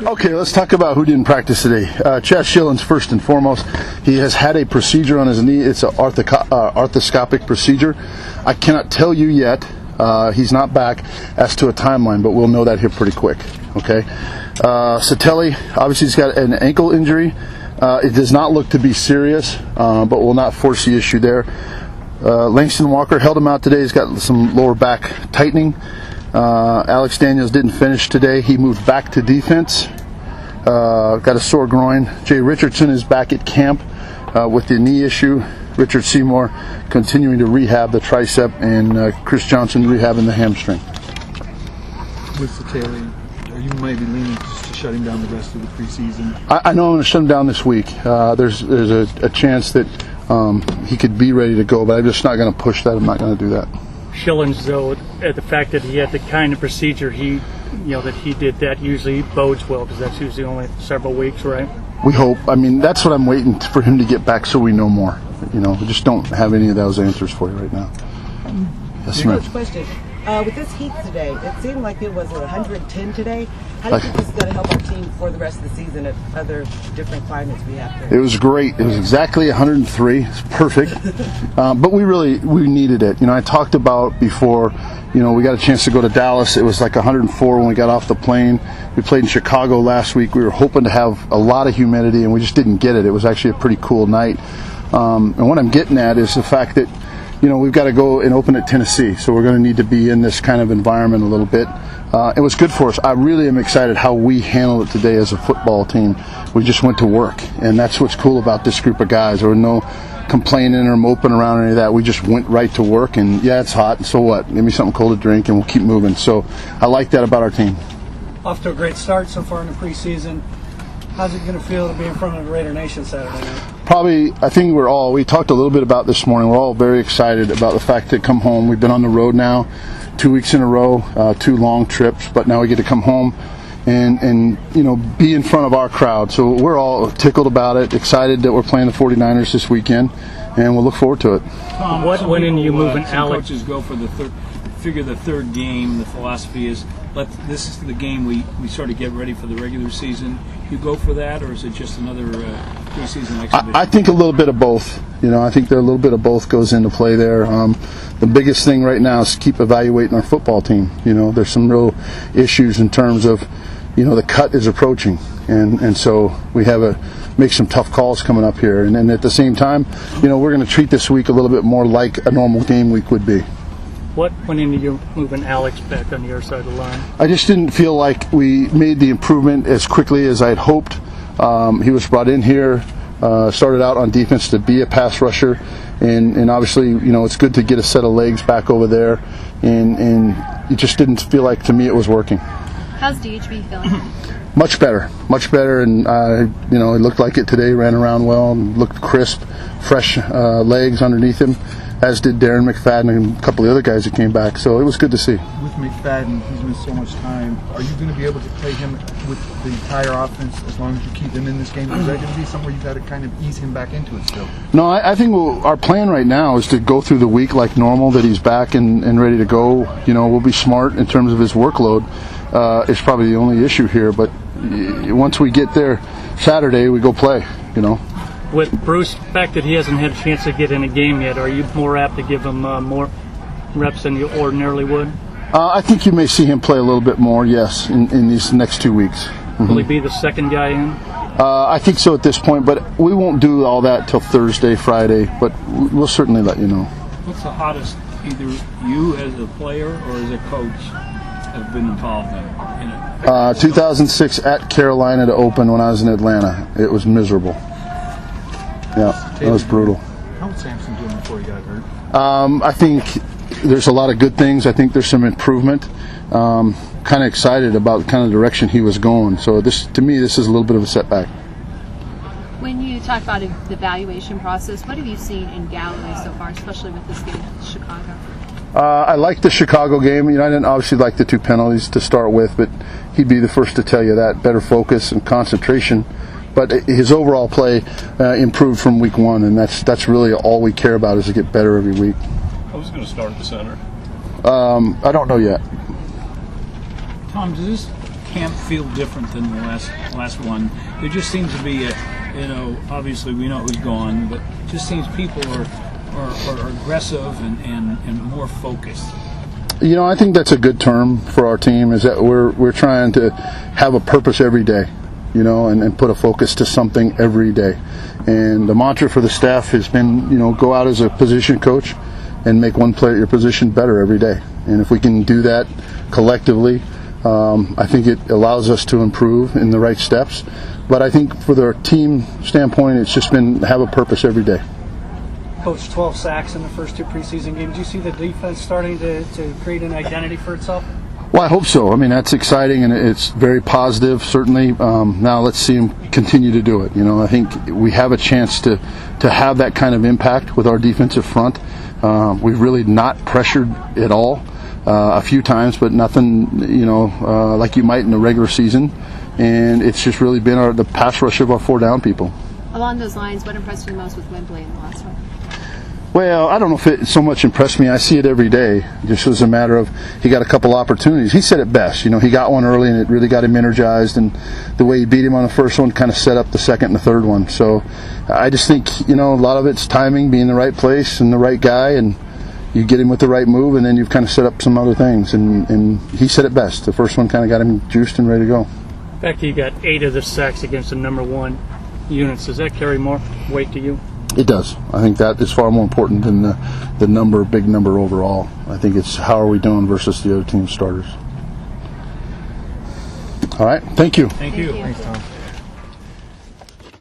Okay, let's talk about who didn't practice today. Chad Schillens, first and foremost. He has had a procedure on his knee. It's an arthroscopic procedure. I cannot tell you yet. He's not back as to a timeline, but we'll know that here pretty quick. Okay. Satelli, obviously he's got an ankle injury. It does not look to be serious, but will not force the issue there. Langston Walker held him out today. He's got some lower back tightening. Alex Daniels didn't finish today. He moved back to defense. Got a sore groin. Jay Richardson is back at camp with the knee issue. Richard Seymour continuing to rehab the tricep, and Chris Johnson rehabbing the hamstring. With Satelli, are you maybe leaning just to shut him down the rest of the preseason? I know I'm going to shut him down this week. There's a chance that he could be ready to go, but I'm just not going to push that. I'm not going to do that. Schillens, though, the fact that he had the kind of procedure that he did, that usually bodes well, because that's usually only several weeks, right? We hope. I mean, that's what I'm waiting for him to get back, so we know more. We just don't have any of those answers for you right now. Yes, ma'am. Question. With this heat today, it seemed like it was 110 today. How do you think this is going to help our team for the rest of the season at other different climates we have there? It was great. It was exactly 103. It's perfect. But we needed it. I talked about before, we got a chance to go to Dallas. It was like 104 when we got off the plane. We played in Chicago last week. We were hoping to have a lot of humidity, and we just didn't get it. It was actually a pretty cool night. And what I'm getting at is the fact that, we've got to go and open at Tennessee, so we're going to need to be in this kind of environment a little bit. It was good for us. I really am excited how we handled it today as a football team. We just went to work, and that's what's cool about this group of guys. There were no complaining or moping around or any of that. We just went right to work, and yeah, it's hot, so what? Give me something cold to drink, and we'll keep moving. So I like that about our team. Off to a great start so far in the preseason. How's it going to feel to be in front of the Raider Nation Saturday night? Probably, I think we talked a little bit about this morning. We're all very excited about the fact that come home. We've been on the road now 2 weeks in a row, 2 long trips, but now we get to come home and be in front of our crowd. So we're all tickled about it, excited that we're playing the 49ers this weekend, and we'll look forward to it. What went into you moving Alex? Coaches go for the third game. The philosophy is this is the game we sort of get ready for the regular season. You go for that, or is it just another preseason exhibition? I think a little bit of both. I think there a little bit of both goes into play there. The biggest thing right now is keep evaluating our football team. There's some real issues in terms of, the cut is approaching, and so we have to make some tough calls coming up here. And then at the same time, we're going to treat this week a little bit more like a normal game week would be. What went into you moving Alex back on your side of the line? I just didn't feel like we made the improvement as quickly as I had hoped. He was brought in here, started out on defense to be a pass rusher, and obviously, it's good to get a set of legs back over there, and it just didn't feel like, to me, it was working. How's DHB feeling? Much better, and it looked like it today. Ran around well, and looked crisp, fresh legs underneath him, as did Darren McFadden and a couple of the other guys that came back. So it was good to see. With McFadden, he's missed so much time. Are you going to be able to play him with the entire offense as long as you keep him in this game? Is that going to be somewhere you've got to kind of ease him back into it still? No, I think our plan right now is to go through the week like normal, that he's back and ready to go. We'll be smart in terms of his workload. It's probably the only issue here, but once we get there Saturday, we go play, With Bruce, the fact that he hasn't had a chance to get in a game yet, are you more apt to give him more reps than you ordinarily would? I think you may see him play a little bit more, yes, in these next 2 weeks. Mm-hmm. Will he be the second guy in? I think so at this point, but we won't do all that till Thursday, Friday, but we'll certainly let you know. What's the hottest either you as a player or as a coach have been involved in it? 2006 at Carolina to open when I was in Atlanta. It was miserable. Yeah, that was brutal. How was Samson doing before he got hurt? I think there's a lot of good things. I think there's some improvement. Kind of excited about the kind of direction he was going. So to me, this is a little bit of a setback. When you talk about the evaluation process, what have you seen in Galloway so far, especially with this game with Chicago? I like the Chicago game. I didn't obviously like the 2 penalties to start with, but he'd be the first to tell you that. Better focus and concentration. But his overall play improved from week 1, and that's really all we care about, is to get better every week. Who's going to start at the center? I don't know yet. Tom, does this camp feel different than the last one? There just seems to be obviously we know who's gone, but it just seems people are aggressive and more focused. I think that's a good term for our team, is that we're trying to have a purpose every day, and put a focus to something every day. And the mantra for the staff has been, go out as a position coach and make one player at your position better every day. And if we can do that collectively, I think it allows us to improve in the right steps. But I think for the team standpoint, it's just been have a purpose every day. Coach, 12 sacks in the first 2 preseason games. Do you see the defense starting to create an identity for itself? Well, I hope so. I mean, that's exciting, and it's very positive, certainly. Now let's see him continue to do it. I think we have a chance to have that kind of impact with our defensive front. We've really not pressured at all a few times, but nothing, like you might in the regular season. And it's just really been the pass rush of our 4 down people. Along those lines, what impressed you most with Wembley in the last one? Well, I don't know if it so much impressed me. I see it every day. Just as a matter of, he got a couple opportunities. He said it best. He got one early and it really got him energized. And the way he beat him on the first one kind of set up the second and the third one. So I just think, a lot of it's timing, being in the right place and the right guy. And you get him with the right move, and then you've kind of set up some other things. And he said it best. The first one kind of got him juiced and ready to go. The fact that you got 8 of the sacks against the number 1 units, does that carry more weight to you? It does. I think that is far more important than the big number overall. I think it's how are we doing versus the other team's starters. All right. Thank you. Thank you. Thanks, Tom.